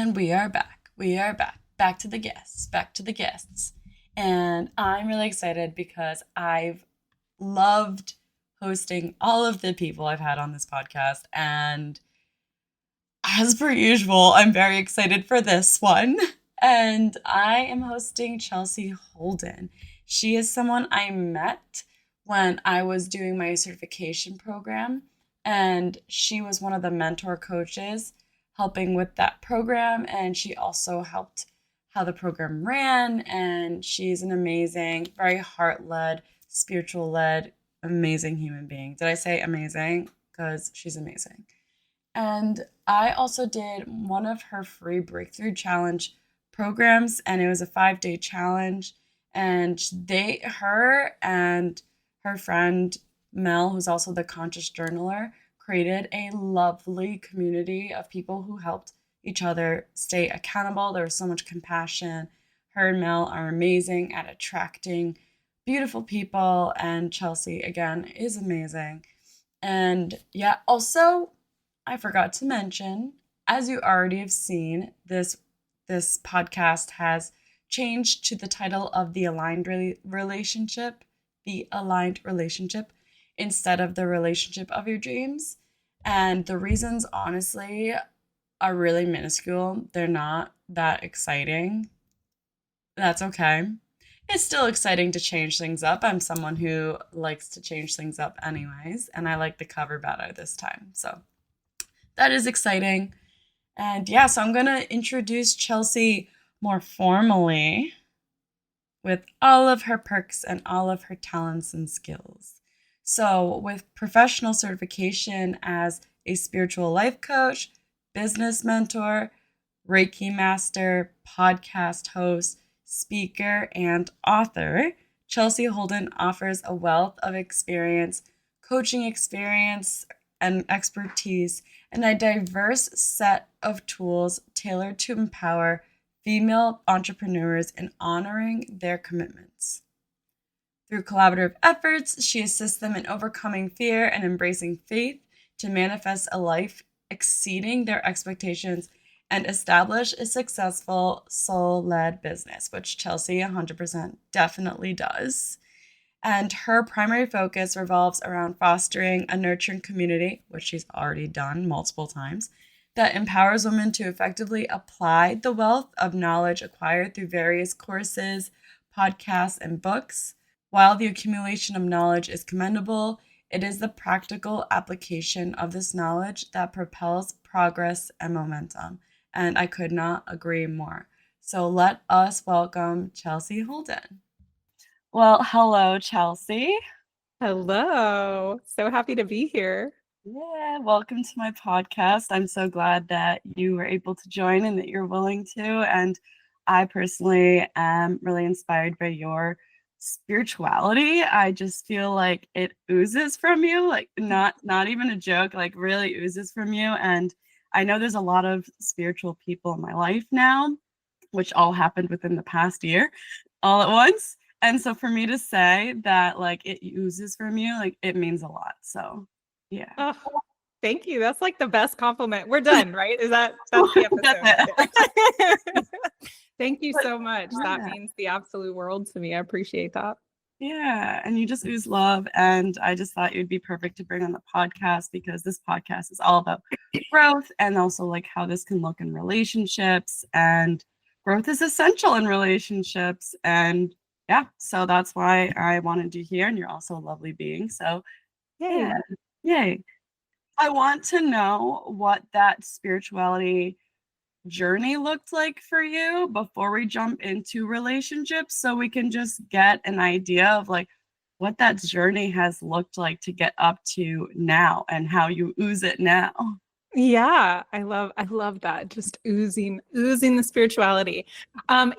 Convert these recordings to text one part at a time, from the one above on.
And we are back. We are back. Back to the guests. Back to the guests. And I'm really excited because I've loved hosting all of the people I've had on this podcast. And as per usual, I'm very excited for this one. And I am hosting Chelsea Holden. She is someone I met when I was doing my certification program, and she was one of the mentor coaches helping with that program. And she also helped how the program ran. And she's an amazing, very heart led, spiritual led, amazing human being. Did I say amazing? Because she's amazing. And I also did one of her free breakthrough challenge programs, and it was a 5-day challenge. And her and her friend Mel, who's also the conscious journaler, created a lovely community of people who helped each other stay accountable. There was so much compassion. Her and Mel are amazing at attracting beautiful people, and Chelsea, again, is amazing. And yeah, also, I forgot to mention, as you already have seen, this podcast has changed to the title of the aligned relationship, instead of the relationship of your dreams. And the reasons, honestly, are really minuscule. They're not that exciting. That's okay. It's still exciting to change things up. I'm someone who likes to change things up anyways, and I like the cover better this time. So that is exciting. And yeah, so I'm going to introduce Chelsea more formally with all of her perks and all of her talents and skills. So, with professional certification as a spiritual life coach, business mentor, Reiki Master, podcast host, speaker, and author, Chelsea Holden offers a wealth of experience, coaching experience, and expertise, and a diverse set of tools tailored to empower female entrepreneurs in honoring their commitments. Through collaborative efforts, she assists them in overcoming fear and embracing faith to manifest a life exceeding their expectations and establish a successful soul-led business, which Chelsea 100% definitely does. And her primary focus revolves around fostering a nurturing community, which she's already done multiple times, that empowers women to effectively apply the wealth of knowledge acquired through various courses, podcasts, and books. While the accumulation of knowledge is commendable, it is the practical application of this knowledge that propels progress and momentum. And I could not agree more. So let us welcome Chelsea Holden. Well, hello, Chelsea. Hello. So happy to be here. Yeah, welcome to my podcast. I'm so glad that you were able to join and that you're willing to. And I personally am really inspired by your spirituality. I just feel like it oozes from you, like not even a joke, like really oozes from you. And I know there's a lot of spiritual people in my life now, which all happened within the past year, all at once. And so for me to say that like it oozes from you, like it means a lot. So yeah. Oh, thank you. That's like the best compliment. We're done, right? That's the That's episode it. right there. Thank you But so much. That yeah, means the absolute world to me. I appreciate that. yeah, and you just ooze love, and I just thought you'd be perfect to bring on the podcast because this podcast is all about growth and also like how this can look in relationships, and growth is essential in relationships. And yeah, so that's why I wanted you here, and you're also a lovely being. So yeah, Yay. yay. I want to know what that spirituality journey looked like for you before we jump into relationships, so we can just get an idea of like what that journey has looked like to get up to now and how you ooze it now. Yeah, I love that. Just oozing the spirituality.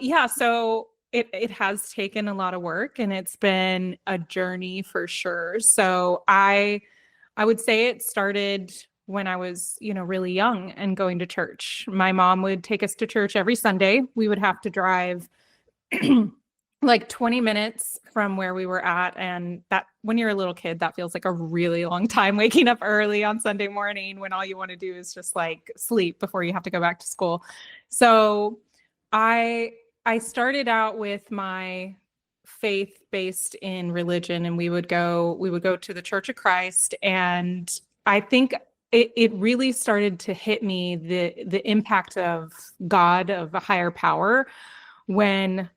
Yeah, so it has taken a lot of work and it's been a journey for sure. So I would say it started when I was, really young and going to church. My mom would take us to church every Sunday. We would have to drive like 20 minutes from where we were at. And that when you're a little kid, that feels like a really long time waking up early on Sunday morning when all you want to do is just like sleep before you have to go back to school. So I I started out with my faith based in religion, and we would go to the Church of Christ. And I think it really started to hit me the impact of God, of a higher power, when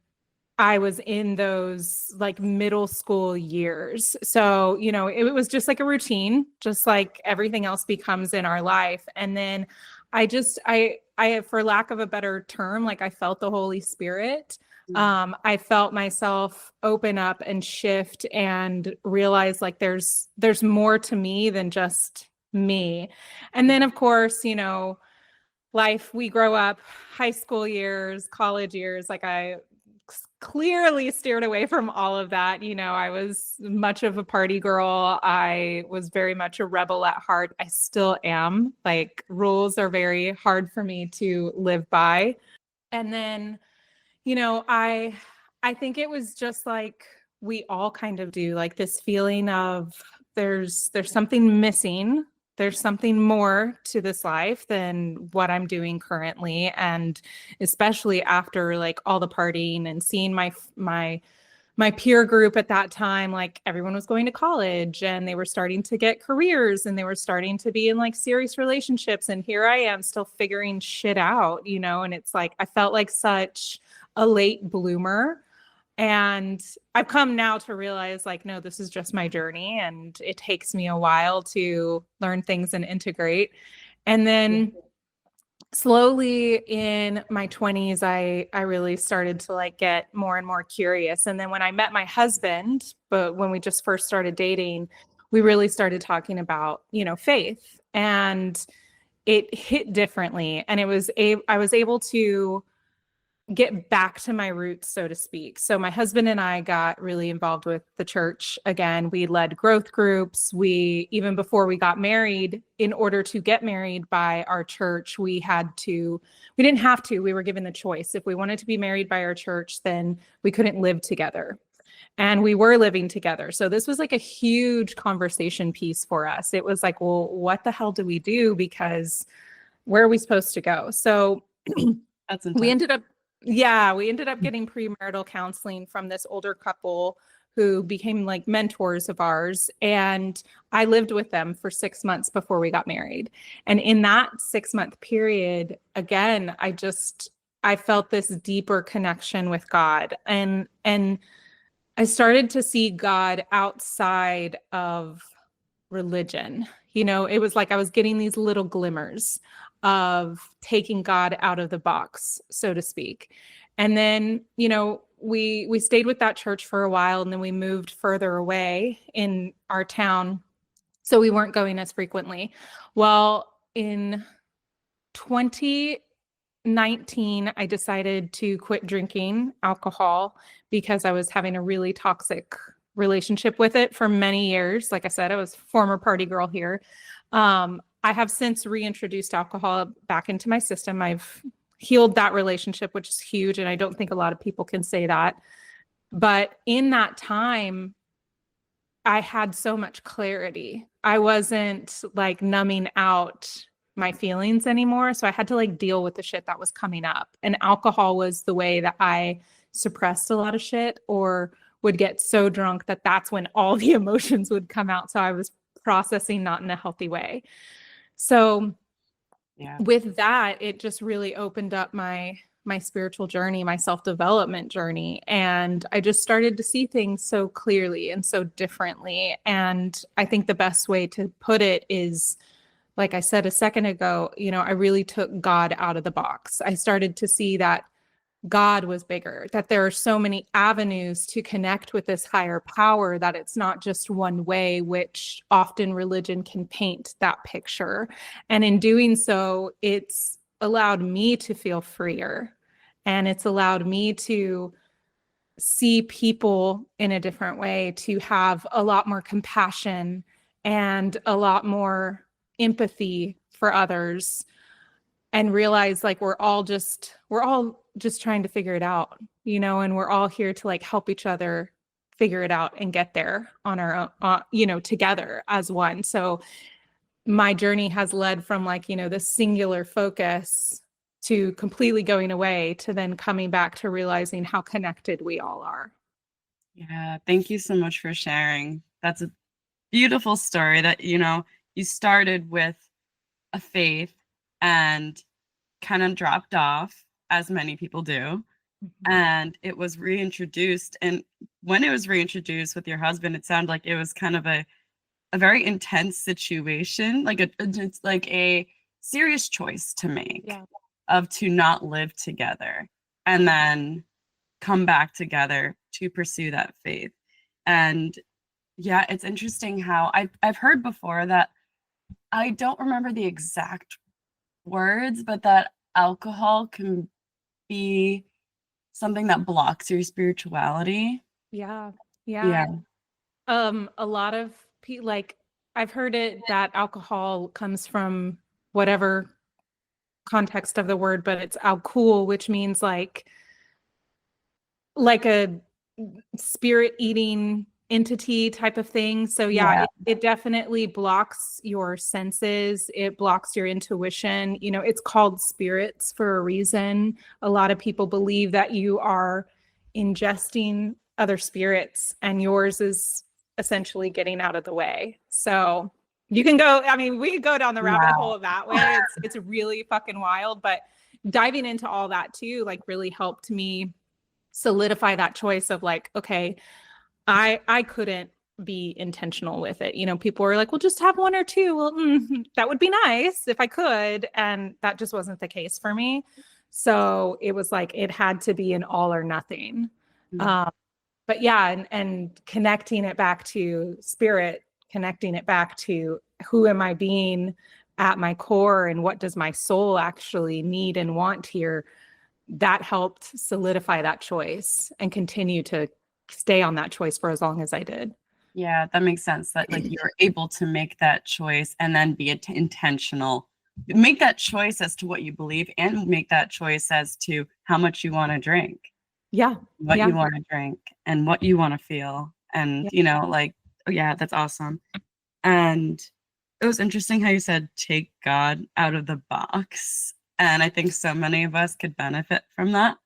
I was in those like middle school years. So, it was just like a routine, just like everything else becomes in our life. And then for lack of a better term, like I felt the Holy Spirit. I felt myself open up and shift and realize like there's more to me than just me. And then of course, life, we grow up, high school years, college years, like I clearly steered away from all of that. I was much of a party girl. I was very much a rebel at heart. I still am. Like, rules are very hard for me to live by. And then, I think it was just like we all kind of do, like this feeling of there's something missing. There's something more to this life than what I'm doing currently. And especially after like all the partying and seeing my peer group at that time, like everyone was going to college and they were starting to get careers and they were starting to be in like serious relationships. And here I am still figuring shit out, and it's like I felt like such a late bloomer. And I've come now to realize like, no, this is just my journey and it takes me a while to learn things and integrate. And then slowly in my 20s, I really started to like get more and more curious. And then when I met my husband, but when we just first started dating, we really started talking about, faith, and it hit differently. And I was able to get back to my roots, so to speak. So my husband and I got really involved with the church again. We led growth groups. Even before we got married, in order to get married by our church, we didn't have to, we were given the choice. If we wanted to be married by our church, then we couldn't live together. And we were living together. So this was like a huge conversation piece for us. It was like, well, what the hell do we do? Because where are we supposed to go? So That's we intense. ended up we ended up getting premarital counseling from this older couple who became like mentors of ours. And I lived with them for 6 months before we got married. And in that 6 month period, again, I felt this deeper connection with God. And I started to see God outside of religion. It was like I was getting these little glimmers of taking God out of the box, so to speak. And then, we stayed with that church for a while, and then we moved further away in our town, so we weren't going as frequently. Well, in 2019, I decided to quit drinking alcohol because I was having a really toxic relationship with it for many years. Like I said, I was a former party girl here. I have since reintroduced alcohol back into my system. I've healed that relationship, which is huge. And I don't think a lot of people can say that. But in that time, I had so much clarity. I wasn't like numbing out my feelings anymore. So I had to like deal with the shit that was coming up. And alcohol was the way that I suppressed a lot of shit, or would get so drunk that that's when all the emotions would come out. So I was processing not in a healthy way. So Yeah. with that, it just really opened up my spiritual journey, my self-development journey. And I just started to see things so clearly and so differently. And I think the best way to put it is, like I said a second ago, I really took God out of the box. I started to see that God was bigger, that there are so many avenues to connect with this higher power, that it's not just one way, which often religion can paint that picture. And in doing so, it's allowed me to feel freer, and it's allowed me to see people in a different way, to have a lot more compassion and a lot more empathy for others, and realize like we're all just trying to figure it out. and we're all here to like help each other figure it out and get there on our own, together as one. So my journey has led from like, this singular focus to completely going away to then coming back to realizing how connected we all are. Yeah, thank you so much for sharing. That's a beautiful story that, you started with a faith and kind of dropped off, as many people do. Mhm. And it was reintroduced. And when it was reintroduced with your husband, it sounded like it was kind of a very intense situation, it's like a serious choice to make Yeah. of to not live together and then come back together to pursue that faith. And yeah, it's interesting how I've heard before that I don't remember the exact words, but that alcohol can be something that blocks your spirituality. Yeah. Yeah. Yeah. A lot of people, like, I've heard it that alcohol comes from whatever context of the word, but it's alcool, which means like a spirit eating entity type of thing. So yeah, Yeah. it definitely blocks your senses. It blocks your intuition. It's called spirits for a reason. A lot of people believe that you are ingesting other spirits and yours is essentially getting out of the way. So you can go, I mean, we could go down the rabbit Wow. hole that way. It's really fucking wild, but diving into all that too, like really helped me solidify that choice of like, okay, I couldn't be intentional with it. People were like, well, just have one or two. Well, that would be nice if I could. And that just wasn't the case for me. So it was like, it had to be an all or nothing. Mm. Um, but yeah, and connecting it back to spirit, connecting it back to who am I being at my core and what does my soul actually need and want here, that helped solidify that choice and continue to stay on that choice for as long as I did. Yeah, that makes sense that like you're able to make that choice and then be intentional. Make that choice as to what you believe and make that choice as to how much you want to drink, Yeah. what Yeah. you want to drink and what you want to feel. And, Yeah. like, oh, yeah, that's awesome. And it was interesting how you said take God out of the box. And I think so many of us could benefit from that,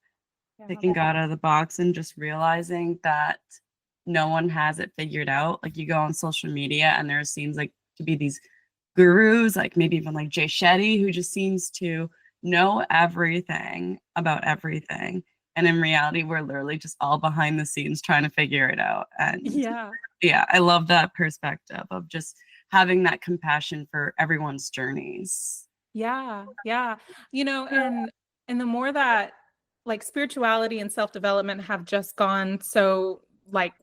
Yeah. taking God out of the box and just realizing that no one has it figured out. Like you go on social media and there seems like to be these gurus, like maybe even like Jay Shetty, who just seems to know everything about everything. And in reality, we're literally just all behind the scenes trying to figure it out. And Yeah. yeah, I love that perspective of just having that compassion for everyone's journeys. Yeah. Yeah. And the more that like spirituality and self-development have just gone so like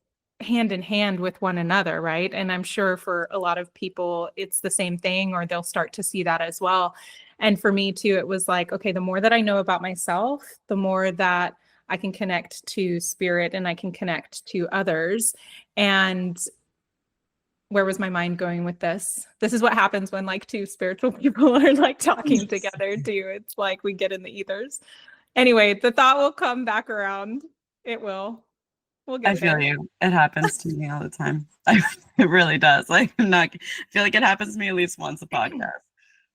hand in hand with one another, right? And I'm sure for a lot of people it's the same thing or they'll start to see that as well. And for me too, it was like, okay, the more that I know about myself, the more that I can connect to spirit and I can connect to others. And where was my mind going with this? This is what happens when like two spiritual people are like talking together too. It's like we get in the ethers. Anyway, the thought will come back around. It will. We'll I get feel there. you. It happens to me all the time. It really does. Like I'm not I feel like it happens to me at least once a podcast.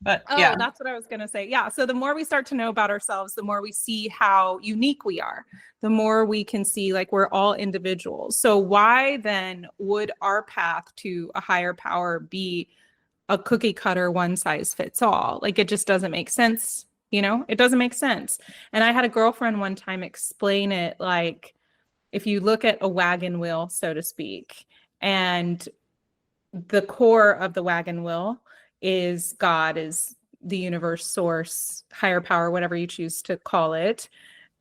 But yeah, Oh, that's what I was going to say. Yeah. So the more we start to know about ourselves, the more we see how unique we are, the more we can see like we're all individuals. So why then would our path to a higher power be a cookie cutter, one size fits all? Like it just doesn't make sense. It doesn't make sense. And I had a girlfriend one time explain it like if you look at a wagon wheel, so to speak, and the core of the wagon wheel is God, is the universe, source, higher power, whatever you choose to call it.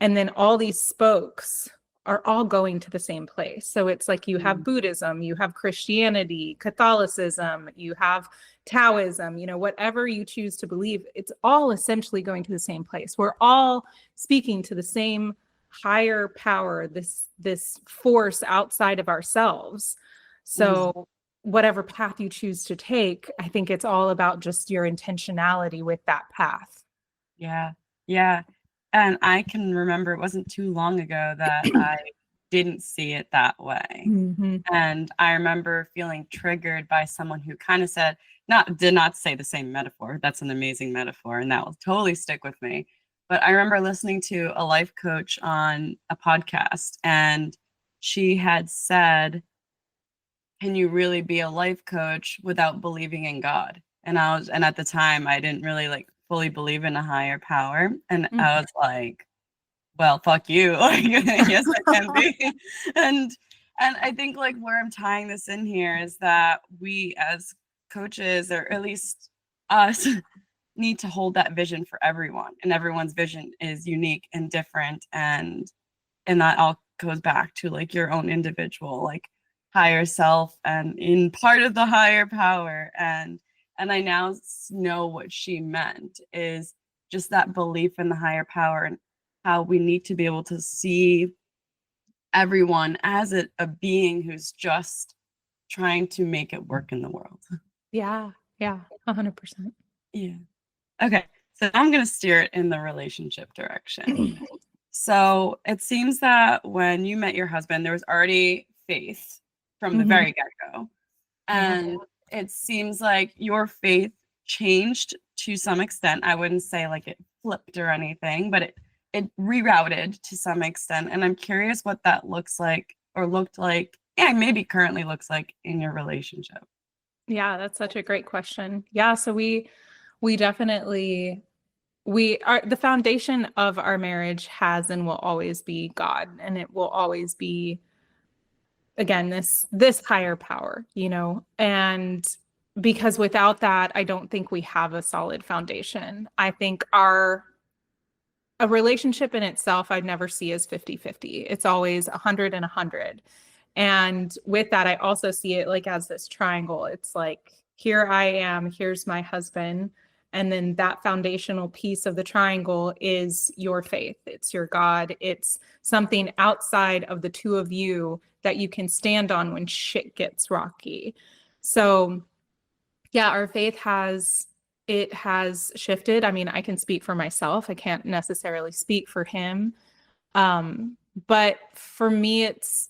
And then all these spokes are all going to the same place. So it's like you have Buddhism, you have Christianity, Catholicism, you have Taoism, whatever you choose to believe, it's all essentially going to the same place. We're all speaking to the same higher power, this force outside of ourselves. mm, So whatever path you choose to take, I think it's all about just your intentionality with that path. yeah, yeah. And I can remember it wasn't too long ago that I didn't see it that way. Mm-hmm. And I remember feeling triggered by someone who kind of said, not did not say the same metaphor. That's an amazing metaphor, and that will totally stick with me. But I remember listening to a life coach on a podcast, and she had said, can you really be a life coach without believing in God? And at the time I didn't really like fully believe in a higher power. And I was like, well, fuck you. Like, yes, I can be. And and I think like where I'm tying this in here is that we as coaches, or at least us, need to hold that vision for everyone. And everyone's vision is unique and different. And that all goes back to like your own individual like higher self and in part of the higher power. And I now know what she meant is just that belief in the higher power, and how we need to be able to see everyone as a being who's just trying to make it work in the world. Yeah. Yeah. 100%. Yeah. Okay, so I'm going to steer it in the relationship direction. So it seems that when you met your husband, there was already faith from the Mhm. very get-go. Yeah. And it seems like your faith changed to some extent. I wouldn't say like it flipped or anything, but it rerouted to some extent. And I'm curious what that looks like or looked like, and maybe currently looks like in your relationship. Yeah, that's such a great question. Yeah, so we definitely we are the foundation of our marriage has and will always be God, and it will always be again this higher power, you know. And because without that, I don't think we have a solid foundation. I think our a relationship in itself I'd never see as 50-50. It's always 100 and 100. And with that, I also see it like as this triangle. It's like, here I am, here's my husband. And then that foundational piece of the triangle is your faith. It's your God. It's something outside of the two of you that you can stand on when shit gets rocky. So, yeah, our faith has shifted. I mean, I can speak for myself. I can't necessarily speak for him. But for me, it's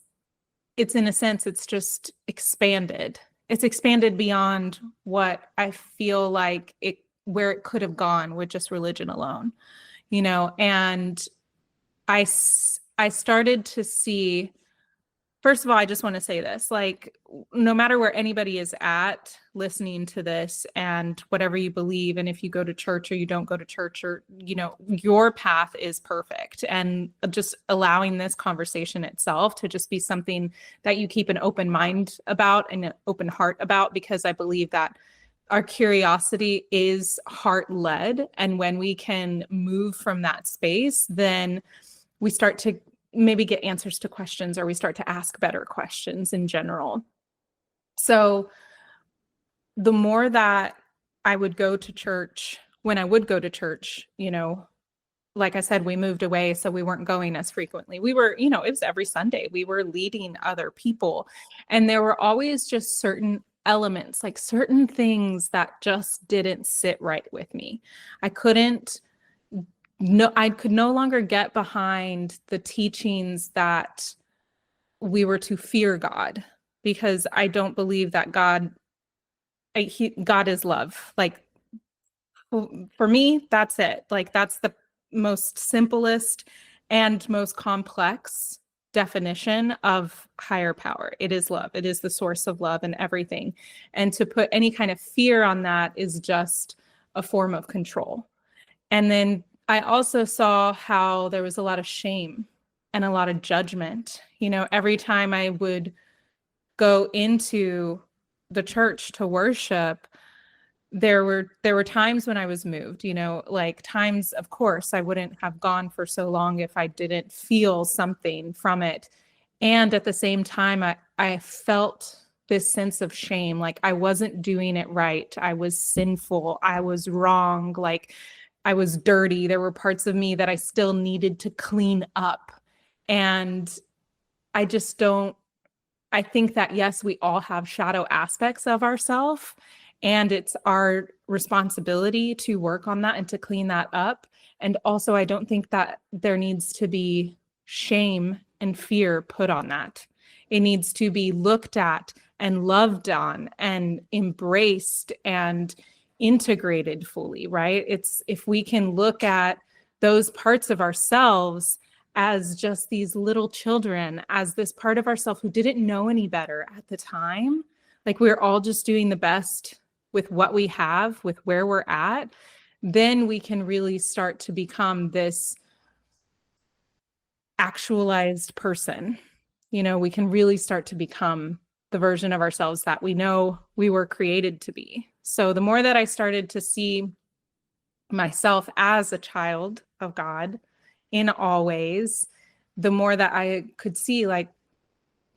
in a sense, it's just expanded. It's expanded beyond what I feel like where it could have gone with just religion alone, you know. And I started to see, first of all, I just want to say this, like, no matter where anybody is at listening to this and whatever you believe, and if you go to church or you don't go to church, or, you know, your path is perfect. And just allowing this conversation itself to just be something that you keep an open mind about and an open heart about, because I believe that our curiosity is heart led. And when we can move from that space, then we start to maybe get answers to questions, or we start to ask better questions in general. So the more that I would go to church, when I would go to church, you know, like I said, we moved away, so we weren't going as frequently. We were, you know, it was every Sunday. We were leading other people. And there were always just certain elements, like certain things that just didn't sit right with me. I couldn't no, I could no longer get behind the teachings that we were to fear God, because I don't believe that God is love. Like, for me, that's it. Like, that's the most simplest and most complex definition of higher power. It is love. It is the source of love and everything. And to put any kind of fear on that is just a form of control. And then I also saw how there was a lot of shame and a lot of judgment. You know, every time I would go into the church to worship, there were times when I was moved, you know, like times, of course, I wouldn't have gone for so long if I didn't feel something from it. And at the same time, I felt this sense of shame, like I wasn't doing it right. I was sinful. I was wrong. Like, I was dirty. There were parts of me that I still needed to clean up. And I just don't, I think that, yes, we all have shadow aspects of ourselves, and it's our responsibility to work on that and to clean that up. And also, I don't think that there needs to be shame and fear put on that. It needs to be looked at and loved on and embraced and integrated fully, right? It's if we can look at those parts of ourselves as just these little children, as this part of ourselves who didn't know any better at the time, like we're all just doing the best with what we have, with where we're at, then we can really start to become this actualized person. You know, we can really start to become the version of ourselves that we know we were created to be. So the more that I started to see myself as a child of God in all ways, the more that I could see, like,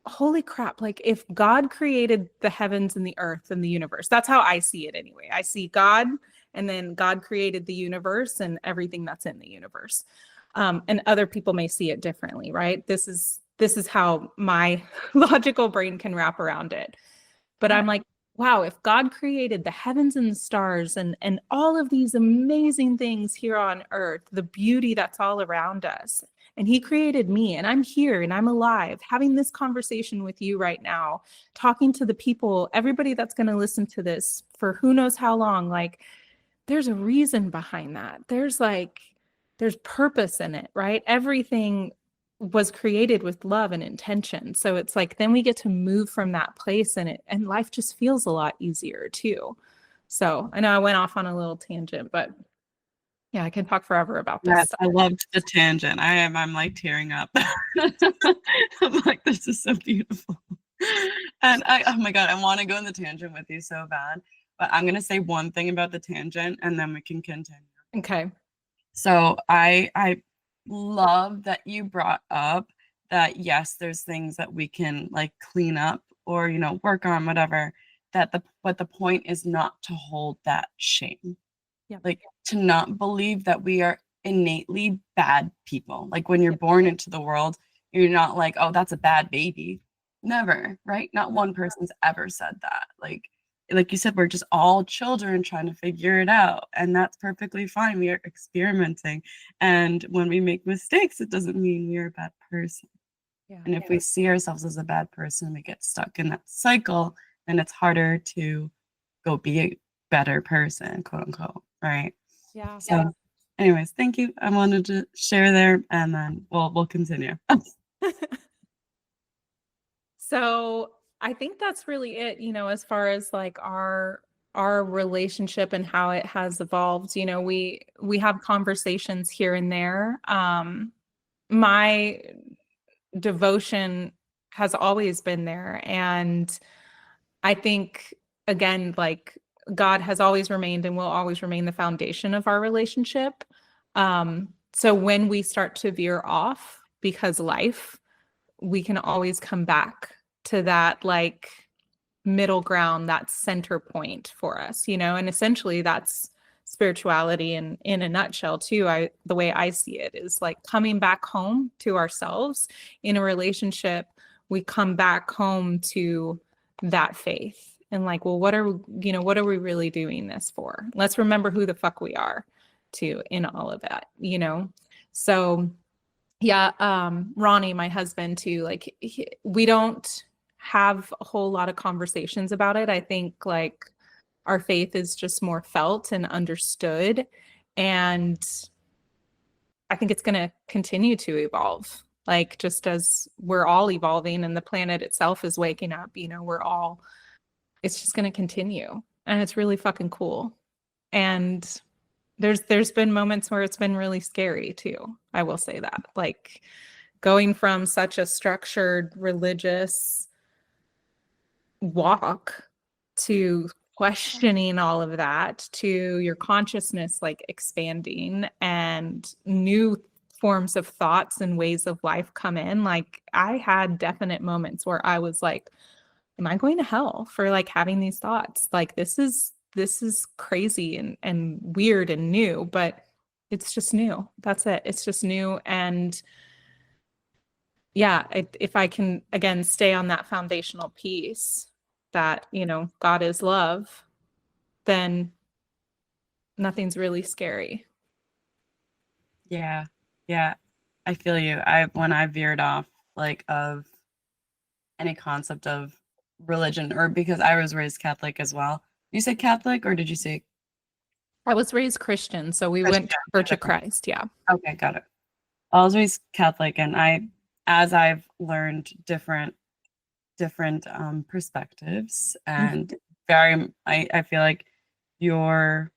holy crap, like if God created the heavens and the earth and the universe, that's how I see it anyway. I see God, and then God created the universe and everything that's in the universe. And other people may see it differently, right? This is how my logical brain can wrap around it. But I'm like, wow, if God created the heavens and the stars and all of these amazing things here on earth, the beauty that's all around us, and he created me, and I'm here and I'm alive having this conversation with you right now, talking to the people, everybody that's going to listen to this for who knows how long, like there's a reason behind that. There's purpose in it, right? Everything was created with love and intention. So it's like then we get to move from that place, and life just feels a lot easier too. So I know I went off on a little tangent, but yeah, I can talk forever about this Yes, stuff. I loved the tangent. I'm like tearing up. I'm like, this is so beautiful. And oh my God, I want to go on the tangent with you so bad. But I'm gonna say one thing about the tangent and then we can continue. Okay. So I love that you brought up that yes, there's things that we can like clean up or work on, whatever. But the point is not to hold that shame. Yeah. Like to not believe that we are innately bad people. Like when you're Yeah. born into the world, you're not like, oh, that's a bad baby. Never, right? Not one person's ever said that. Like you said, we're just all children trying to figure it out, and that's perfectly fine. We are experimenting, and when we make mistakes, it doesn't mean we're a bad person. Yeah. And if we see ourselves as a bad person, we get stuck in that cycle, and it's harder to go be a better person, quote unquote, right? Yeah. So, anyways, thank you. I wanted to share there, and then we'll continue. So I think that's really it, as far as like our relationship and how it has evolved. We have conversations here and there. My devotion has always been there. And I think, again, like God has always remained and will always remain the foundation of our relationship. So when we start to veer off because life, we can always come back to that like middle ground, that center point for us, and essentially that's spirituality in a nutshell too. The way I see it is like coming back home to ourselves in a relationship. We come back home to that faith and like, well, what are we really doing this for? Let's remember who the fuck we are too in all of that. So yeah, Ronnie, my husband too, like we don't have a whole lot of conversations about it. I think like our faith is just more felt and understood. And I think it's going to continue to evolve. Like just as we're all evolving and the planet itself is waking up, it's just going to continue. And it's really fucking cool. And there's been moments where it's been really scary too. I will say that. Like going from such a structured religious walk to questioning all of that, to your consciousness like expanding and new forms of thoughts and ways of life come in. Like I had definite moments where I was like, am I going to hell for like having these thoughts? Like this is crazy and weird and new, but it's just new. That's it. It's just new. And yeah, if I can again stay on that foundational piece that, God is love, then nothing's really scary. Yeah. Yeah. I feel you. When I veered off like of any concept of religion, or because I was raised Catholic as well. You say Catholic or did you say I was raised Christian, so we went Christian? to Church of Okay. Christ. Yeah. Okay, got it. I was raised Catholic, and as I've learned different perspectives, Mhm. and I feel like your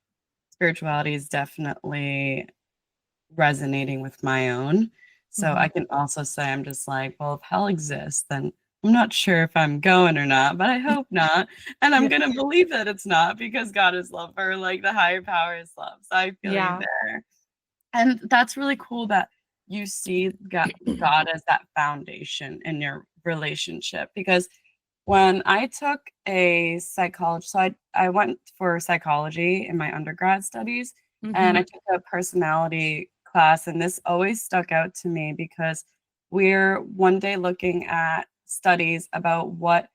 spirituality is definitely resonating with my own. So I Mhm. can also say I'm just like, well, if hell exists, then I'm not sure if I'm going or not, but I hope not. And I'm Yeah. gonna believe that it's not because God is love, or like the higher power is love. So I feel you Yeah. there. And that's really cool that you see God as that foundation in your relationship, because when I took a psychology, so I went for psychology in my undergrad studies, and I Mhm. took a personality class, and this always stuck out to me because we're one day looking at studies about what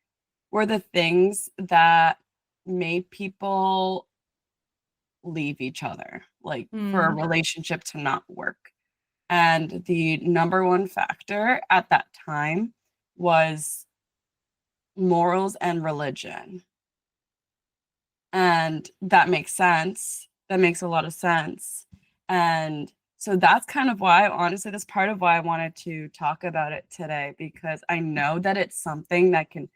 were the things that made people leave each other, like for a Mm. relationship to not work. And the number one factor at that time was morals and religion. And that makes sense. That makes a lot of sense. And so that's kind of why, honestly, that's part of why I wanted to talk about it today, because I know that it's something that can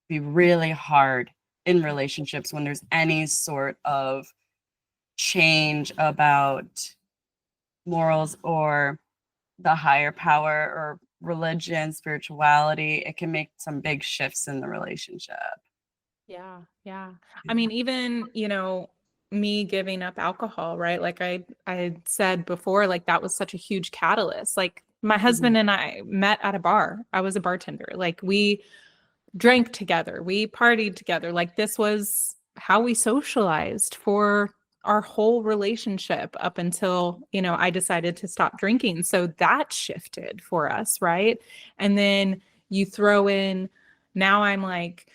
be really hard in relationships when there's any sort of change about morals or the higher power or religion, spirituality. It can make some big shifts in the relationship. Yeah, yeah. I Yeah. mean, even, me giving up alcohol, right? Like I said before, like that was such a huge catalyst. Like my Mhm. husband and I met at a bar. I was a bartender. Like we drank together, we partied together. Like this was how we socialized for our whole relationship up until, I decided to stop drinking. So that shifted for us, right? And then you throw in, now I'm like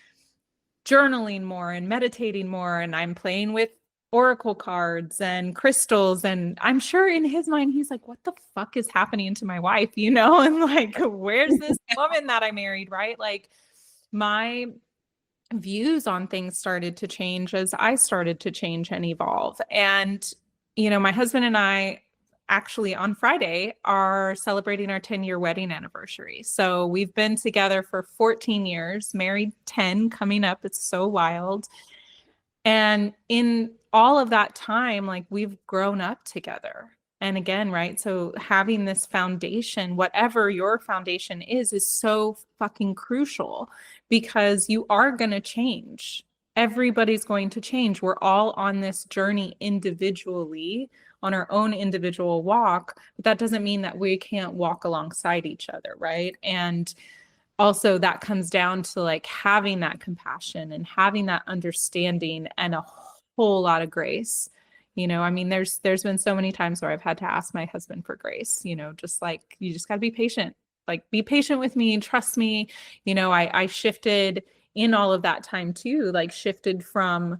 journaling more and meditating more, and I'm playing with oracle cards and crystals, and I'm sure in his mind he's like, what the fuck is happening to my wife, and like, where's this woman that I married, right? Like my views on things started to change as I started to change and evolve. And, my husband and I actually on Friday are celebrating our 10-year wedding anniversary. So we've been together for 14 years, married 10 coming up. It's so wild. And in all of that time, like we've grown up together. And again, right? So having this foundation, whatever your foundation is so fucking crucial because you are going to change. Everybody's going to change. We're all on this journey individually on our own individual walk, but that doesn't mean that we can't walk alongside each other, right? And also that comes down to like having that compassion and having that understanding and a whole lot of grace. I mean, there's been so many times where I've had to ask my husband for grace, just like you just got to be patient. Like be patient with me and trust me. I shifted in all of that time too, like shifted from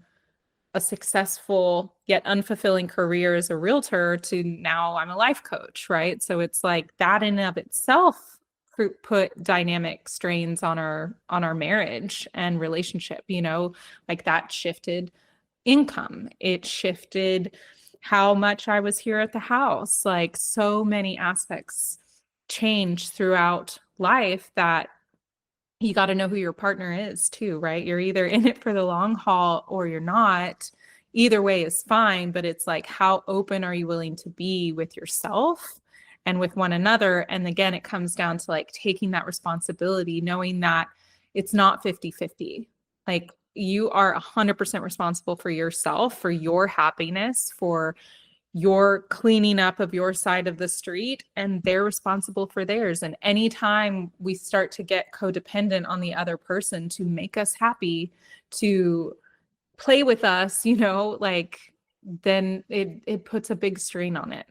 a successful yet unfulfilling career as a realtor to now I'm a life coach, right? So it's like that in and of itself put dynamic strains on our marriage and relationship, like that shifted income. It shifted how much I was here at the house. Like so many aspects changed throughout life that you got to know who your partner is too, right? You're either in it for the long haul or you're not. Either way is fine, but it's like, how open are you willing to be with yourself and with one another? And again, it comes down to like taking that responsibility, knowing that it's not 50-50. Like you are 100% responsible for yourself, for your happiness, for your cleaning up of your side of the street, and they're responsible for theirs. And anytime we start to get codependent on the other person to make us happy, to play with us, like then it puts a big strain on it.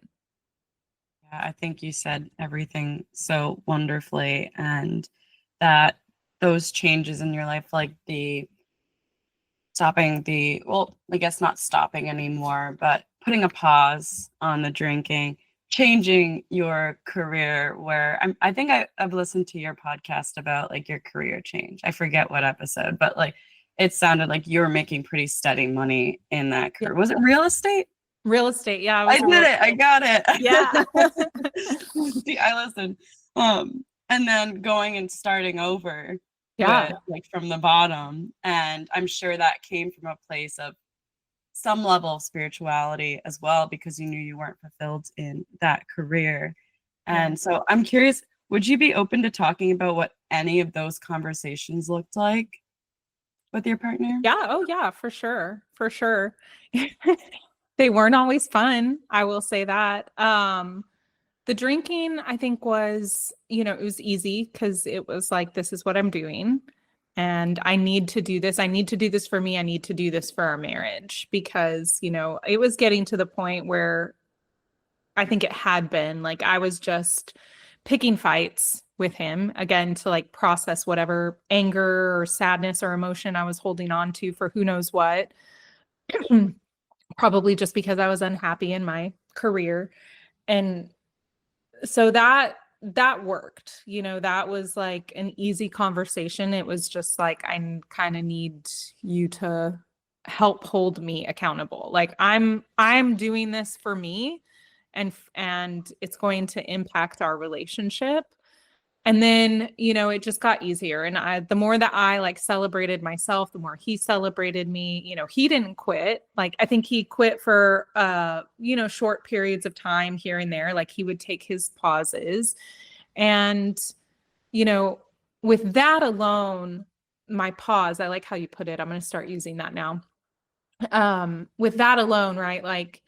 Yeah, I think you said everything so wonderfully, and that those changes in your life, like the stopping well, I guess not stopping anymore, but putting a pause on the drinking changing your career where I think I've listened to your podcast about like your career change. I forget what episode, but like it sounded like you were making pretty steady money in that Yeah. career. Was it real estate? Real estate. Yeah, I I was a did real it. I estate. got Yeah. it. See, I listened. And then going and starting over Yeah. with like from the bottom. And I'm sure that came from a place of some level of spirituality as well, because you knew you weren't fulfilled in that career. Yeah. And so I'm curious, would you be open to talking about what any of those conversations looked like with your partner? Yeah. Oh, yeah, for sure. For sure. They weren't always fun. I will say that. The drinking, I think, was, it was easy because it was like, this is what I'm doing. And I need to do this. I need to do this for me. I need to do this for our marriage because, it was getting to the point where I think it had been like I was just picking fights with him again to like process whatever anger or sadness or emotion I was holding on to for who knows what. Probably just because I was unhappy in my career. And so that worked. That was like an easy conversation. It was just like I kind of need you to help hold me accountable. Like I'm doing this for me and it's going to impact our relationship. And then, it just got easier. And the more that I like celebrated myself, the more he celebrated me. He didn't quit. Like, I think he quit for, short periods of time here and there. Like, he would take his pauses. And, you know, with that alone, my pause, I like how you put it. I'm going to start using that now. With that alone, right? Like,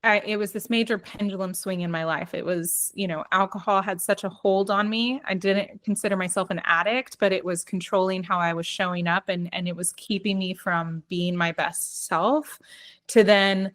it was this major pendulum swing in my life. It was, alcohol had such a hold on me. I didn't consider myself an addict, but it was controlling how I was showing up and it was keeping me from being my best self to then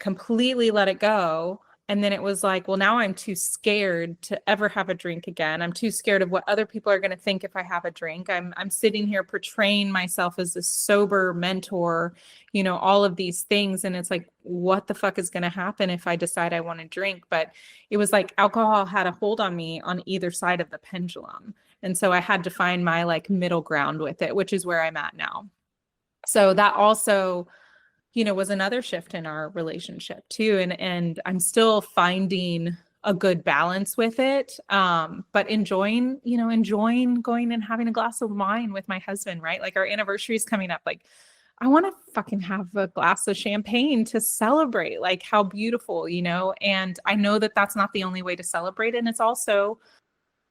completely let it go. And then it was like, well, now I'm too scared to ever have a drink again. I'm too scared of what other people are going to think if I have a drink. I'm sitting here portraying myself as this sober mentor, all of these things. And it's like, what the fuck is going to happen if I decide I want to drink? But it was like alcohol had a hold on me on either side of the pendulum. And so I had to find my like middle ground with it, which is where I'm at now. So that also, was another shift in our relationship too. And I'm still finding a good balance with it. But enjoying going and having a glass of wine with my husband, right? Like our anniversary is coming up. Like, I want to fucking have a glass of champagne to celebrate, like how beautiful, and I know that that's not the only way to celebrate. And it's also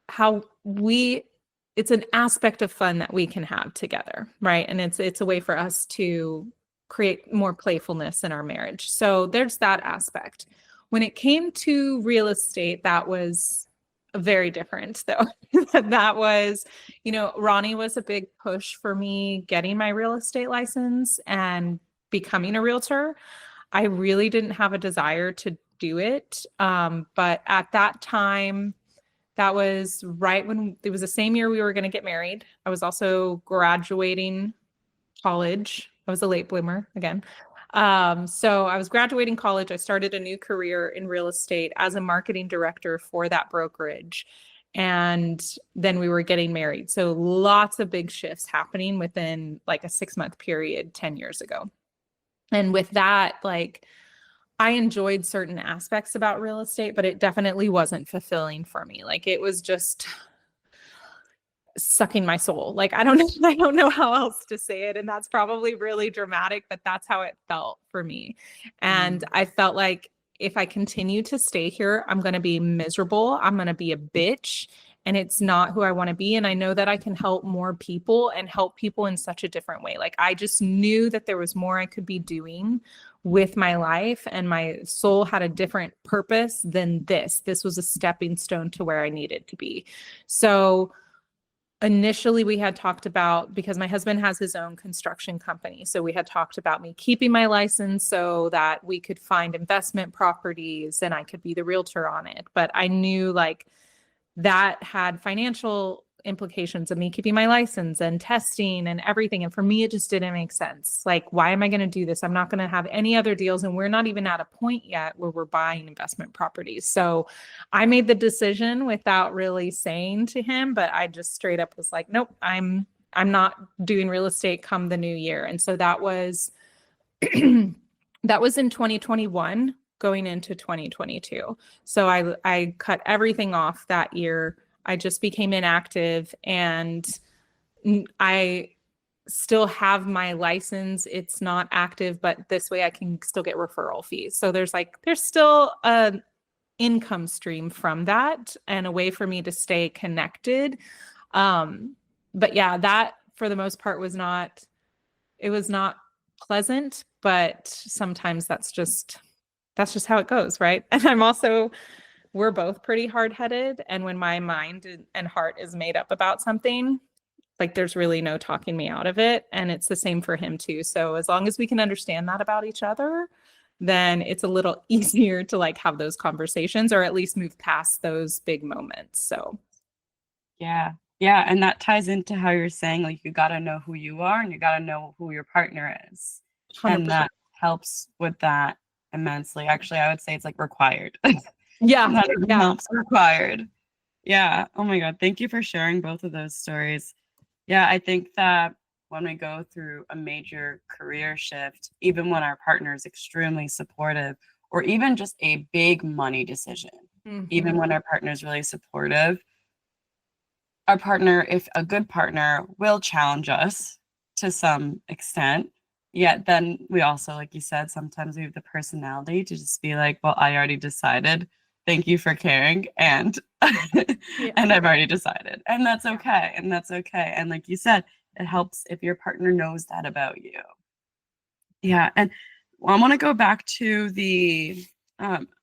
how it's an aspect of fun that we can have together, right? And it's a way for us to create more playfulness in our marriage. So there's that aspect. When it came to real estate, that was very different though. That was, Ronnie was a big push for me getting my real estate license and becoming a realtor. I really didn't have a desire to do it. But at that time, that was right when it was the same year we were going to get married. I was also graduating college. I was a late bloomer again. So I was graduating college. I started a new career in real estate as a marketing director for that brokerage. And then we were getting married. So lots of big shifts happening within like a 6-month period 10 years ago. And with that, like, I enjoyed certain aspects about real estate, but it definitely wasn't fulfilling for me. Like it was just sucking my soul. Like I don't know, I don't know how else to say it. And that's probably really dramatic, but that's how it felt for me. And I felt like if I continue to stay here, I'm going to be miserable. I'm going to be a bitch. And it's not who I want to be. And I know that I can help more people and help people in such a different way. Like I just knew that there was more I could be doing with my life, and my soul had a different purpose than this. This was a stepping stone to where I needed to be. So initially we had talked about, because my husband has his own construction company, so we had talked about me keeping my license so that we could find investment properties and I could be the realtor on it. But I knew like that had financial implications of me keeping my license and testing and everything. And for me, it just didn't make sense. Like, why am I going to do this? I'm not going to have any other deals. And we're not even at a point yet where we're buying investment properties. So I made the decision without really saying to him, but I just straight up was like, nope, I'm not doing real estate come the new year. And so that was that was in 2021 going into 2022. So I cut everything off that year. I just became inactive, and I still have my license. It's not active, but this way I can still get referral fees. So there's still an income stream from that and a way for me to stay connected. But yeah, that for the most part was not pleasant, but sometimes that's just how it goes, right? And we're both pretty hard-headed. And when my mind and heart is made up about something, like there's really no talking me out of it. And it's the same for him too. So as long as we can understand that about each other, then it's a little easier to like have those conversations or at least move past those big moments. So Yeah. Yeah. And that ties into how you're saying, like, you got to know who you are and you got to know who your partner is. And 100%. that helps with that immensely. Actually, I would say it's like required. Yeah. Not even Yeah. helps, required. Yeah. Oh my God. Thank you for sharing both of those stories. Yeah. I think that when we go through a major career shift, even when our partner is extremely supportive, or even just a big money decision, even Mhm. when our partner is really supportive, our partner, if a good partner, will challenge us to some extent. Yet then we also, like you said, sometimes we have the personality to just be like, well, I already decided. Thank you for caring. And Yeah. and I've already decided. And that's okay. And that's okay. And like you said, it helps if your partner knows that about you. Yeah. And I want to go back to the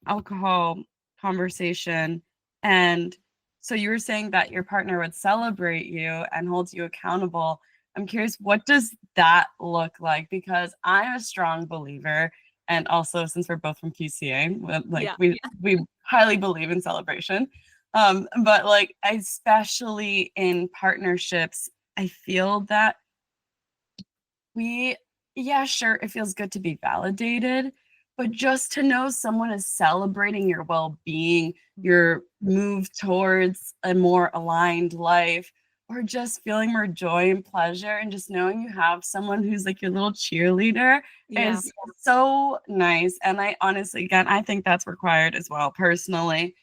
alcohol conversation. And so you were saying that your partner would celebrate you and hold you accountable. I'm curious, what does that look like? Because I'm a strong believer, and also since we're both from QCA, like Yeah. we highly believe in celebration. But like especially in partnerships, I feel that we yeah, sure, it feels good to be validated, but just to know someone is celebrating your well-being, your move towards a more aligned life, or just feeling more joy and pleasure, and just knowing you have someone who's like your little cheerleader Yeah. is so nice. And I honestly, again, I think that's required as well, personally,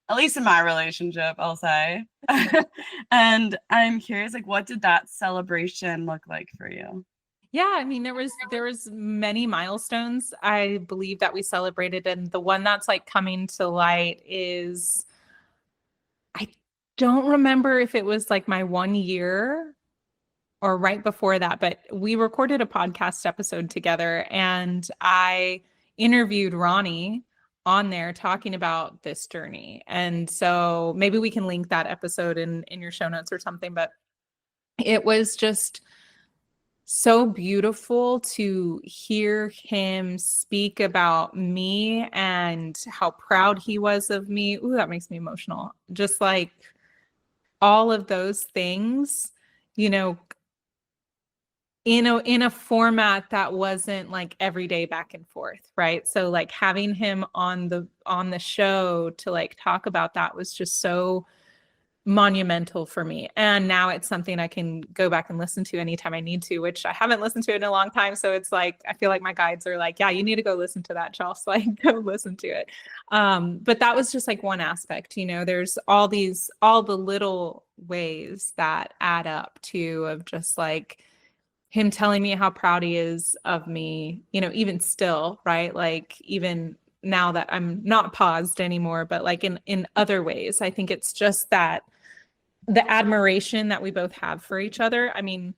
at least in my relationship, I'll say. And I'm curious, like, what did that celebration look like for you? Yeah, I mean there was many milestones I believe that we celebrated, and the one that's like coming to light is I don't remember if it was like my 1 year or right before that, but we recorded a podcast episode together and I interviewed Ronnie on there talking about this journey. And so maybe we can link that episode in your show notes or something, but it was just so beautiful to hear him speak about me and how proud he was of me. Ooh, that makes me emotional. Just like all of those things, you know, in a format that wasn't like every day back and forth, right? So like having him on the show to like talk about that was just so monumental for me. And now it's something I can go back and listen to anytime I need to, which I haven't listened to in a long time. So it's like, I feel like my guides are like, yeah, you need to go listen to that, Chelsea. Like go listen to it. But that was just like one aspect, you know, there's all the little ways that add up to of just like him telling me how proud he is of me, you know, even still, right? Like even now that I'm not paused anymore, but like in other ways, I think it's just that the admiration that we both have for each other. I mean,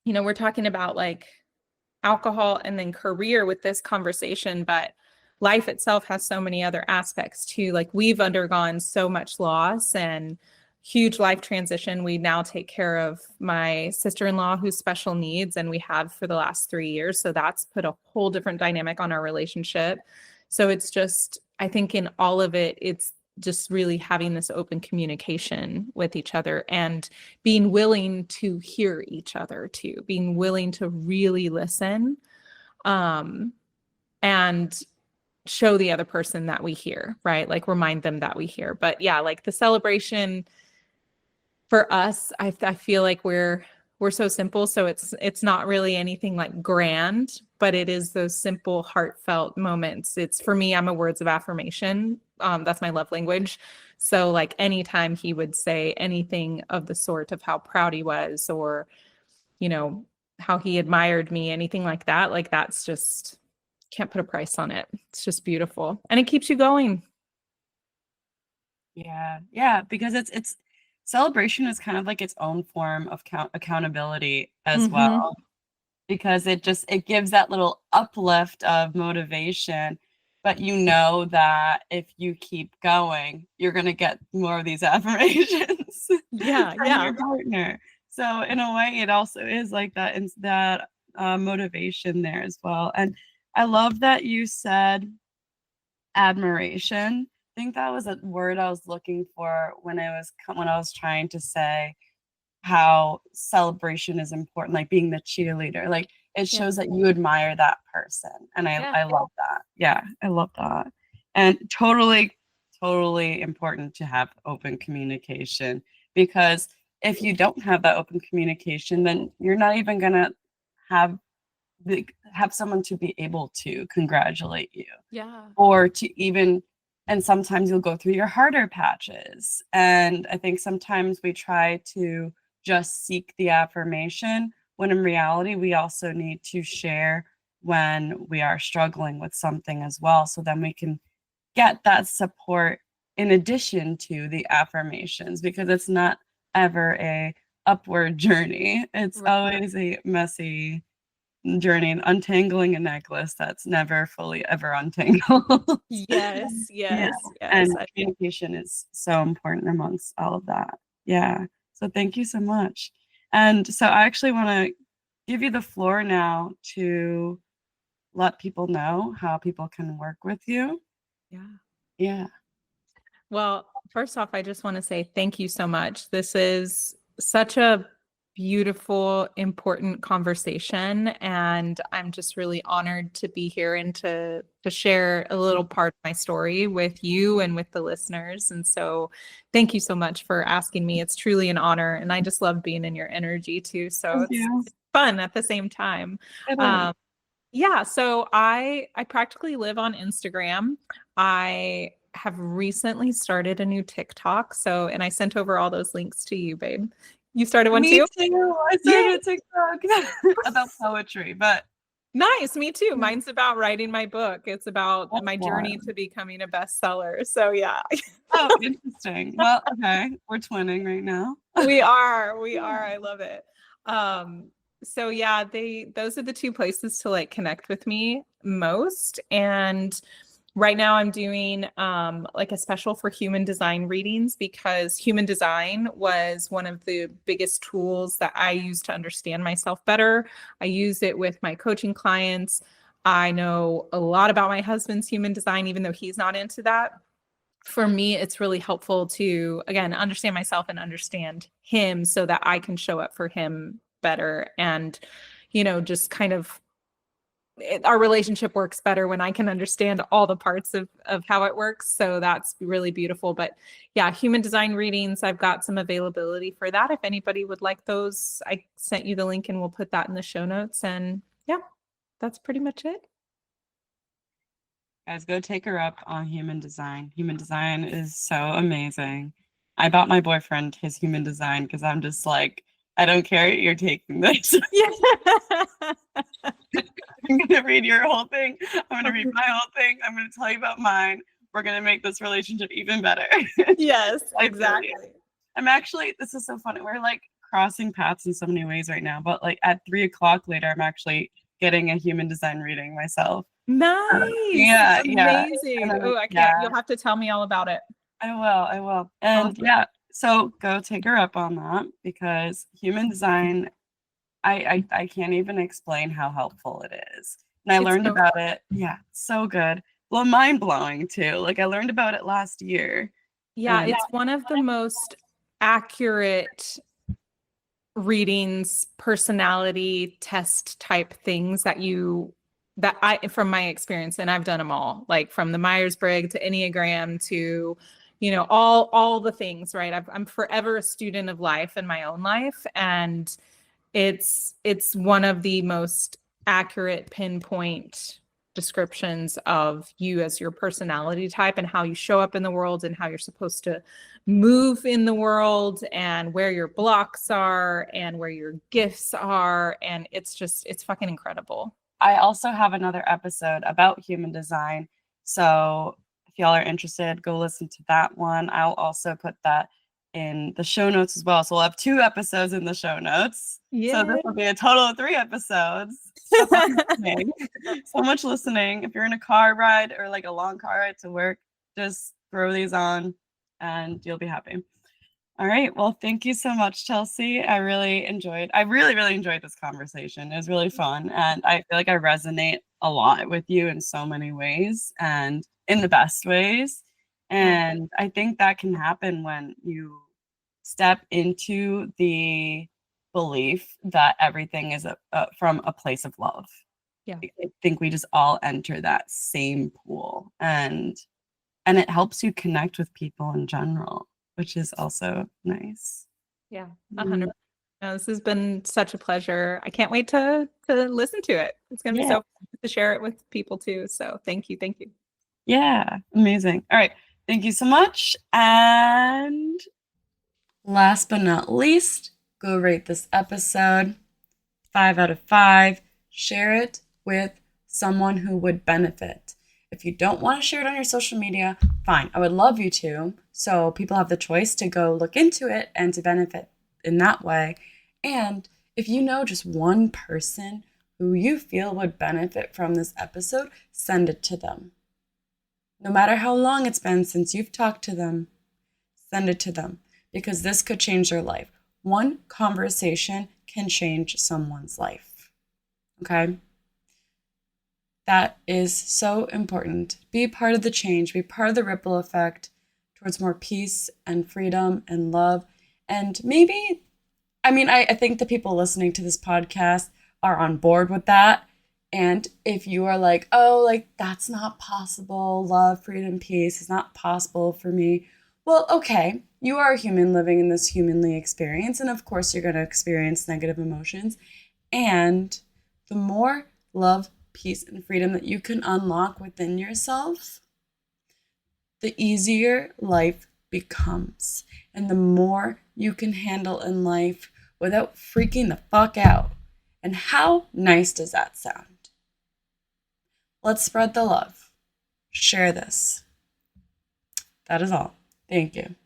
you know, we're talking about like alcohol and then career with this conversation, but life itself has so many other aspects too. Like we've undergone so much loss and huge life transition. We now take care of my sister-in-law who's special needs, and we have for the last 3 years. So that's put a whole different dynamic on our relationship. So it's just, I think in all of it, it's just really having this open communication with each other and being willing to hear each other too, being willing to really listen, and show the other person that we hear, right? Like remind them that we hear. But yeah, like the celebration for us, I feel like we're so simple, so it's not really anything like grand, but it is those simple heartfelt moments. It's for me, I'm a words of affirmation. That's my love language. So like anytime he would say anything of the sort of how proud he was, or you know, how he admired me, anything like that's just, can't put a price on it. It's just beautiful. And it keeps you going. Yeah. Yeah, because it's celebration is kind of like its own form of accountability as Mm-hmm. well, because it gives that little uplift of motivation, but you know that if you keep going, you're going to get more of these affirmations Yeah, from yeah. your partner. So in a way, it also is like that, that motivation there as well. And I love that you said admiration. I think that was a word I was looking for when I was trying to say how celebration is important, like being the cheerleader. Like it Yeah. shows that you admire that person. And Yeah. I love that. Yeah, I love that. And totally, totally important to have open communication, because if you don't have that open communication, then you're not even gonna have have someone to be able to congratulate you, Yeah. or to even, and sometimes you'll go through your harder patches. And I think sometimes we try to just seek the affirmation, when in reality we also need to share when we are struggling with something as well, so then we can get that support in addition to the affirmations, because it's not ever a upward journey, it's Right. always a messy journey, and untangling a necklace that's never fully ever untangled. Yes, Yeah. yes, yes. And communication is so important amongst all of that. Yeah. So thank you so much. And so I actually want to give you the floor now to let people know how people can work with you. Yeah. Yeah. Well, first off, I just want to say thank you so much. This is such a beautiful, important conversation, and I'm just really honored to be here and to share a little part of my story with you and with the listeners. And so, thank you so much for asking me. It's truly an honor, and I just love being in your energy too. So Thank it's you. fun at the same time. It is. Um, yeah, so I practically live on Instagram. I have recently started a new TikTok. So, and I sent over all those links to you, babe. You started one Me too? too. I Yay! started a TikTok about poetry, but Nice, me too. yeah, Mine's about writing my book. It's about that's my journey wild. to becoming a bestseller. So yeah. Oh, interesting. Well, okay. We're twinning right now. We are. Yeah. I love it. Um, so yeah, those are the two places to like connect with me most. And right now I'm doing like a special for human design readings, because human design was one of the biggest tools that I use to understand myself better. I use it with my coaching clients. I know a lot about my husband's human design, even though he's not into that. For me, it's really helpful to, again, understand myself and understand him so that I can show up for him better. And, just kind of our relationship works better when I can understand all the parts of how it works. So that's really beautiful. But yeah, human design readings, I've got some availability for that. If anybody would like those, I sent you the link and we'll put that in the show notes. And yeah, that's pretty much it. Guys, go take her up on human design. Human design is so amazing. I bought my boyfriend his human design because I'm just like, I don't care. You're taking this. Yeah. I'm going to read your whole thing. I'm going to read my whole thing. I'm going to tell you about mine. We're going to make this relationship even better. Yes, I feel you. exactly. I'm actually, this is so funny. We're like crossing paths in so many ways right now, but like at 3 o'clock later, I'm actually getting a human design reading myself. Nice. Yeah, yeah. And Amazing. I'm like, Oh, I can't. yeah, You'll have to tell me all about it. I will, I will. And Awesome. yeah, so go take her up on that, because human design, I can't even explain how helpful it is. And I It's learned so about it. Yeah, so good. Well, mind blowing too. Like I learned about it last year. Yeah, And it's one of the most accurate readings, personality test type things that I from my experience, and I've done them all, like from the Myers-Briggs to Enneagram to, all the things, right? I'm forever a student of life in my own life, and it's one of the most accurate pinpoint descriptions of you as your personality type and how you show up in the world and how you're supposed to move in the world and where your blocks are and where your gifts are. And it's fucking incredible. I also have another episode about human design. So if y'all are interested, go listen to that one. I'll also put that in the show notes as well. So we'll have 2 episodes in the show notes. So this Yeah. will be a total of 3 episodes. So much listening. So much listening. If you're in a car ride or like a long car ride to work, just throw these on and you'll be happy. All right. Well, thank you so much, Chelsea. I really, really enjoyed this conversation. It was really fun. And I feel like I resonate a lot with you in so many ways and in the best ways. And I think that can happen when you step into the belief that everything is from a place of love. Yeah. I think we just all enter that same pool, and it helps you connect with people in general, which is also nice. Yeah. Mm, 100. No, this has been such a pleasure. I can't wait to listen to it. It's going to be yeah, so fun to share it with people too. So thank you. Thank you. yeah, amazing. All right, thank you so much. And last but not least, go rate this episode 5 out of 5. Share it with someone who would benefit. If you don't want to share it on your social media, fine. I would love you to. So people have the choice to go look into it and to benefit in that way. And if you know just one person who you feel would benefit from this episode, send it to them. No matter how long it's been since you've talked to them, send it to them because this could change their life. One conversation can change someone's life. Okay? That is so important. Be part of the change, be part of the ripple effect towards more peace and freedom and love. And maybe, I think the people listening to this podcast are on board with that. And if you are like, oh, like that's not possible, love, freedom, peace is not possible for me. Well, okay, you are a human living in this humanly experience. And of course, you're going to experience negative emotions. And the more love, peace, and freedom that you can unlock within yourself, the easier life becomes. And the more you can handle in life without freaking the fuck out. And how nice does that sound? Let's spread the love. Share this. That is all. Thank you.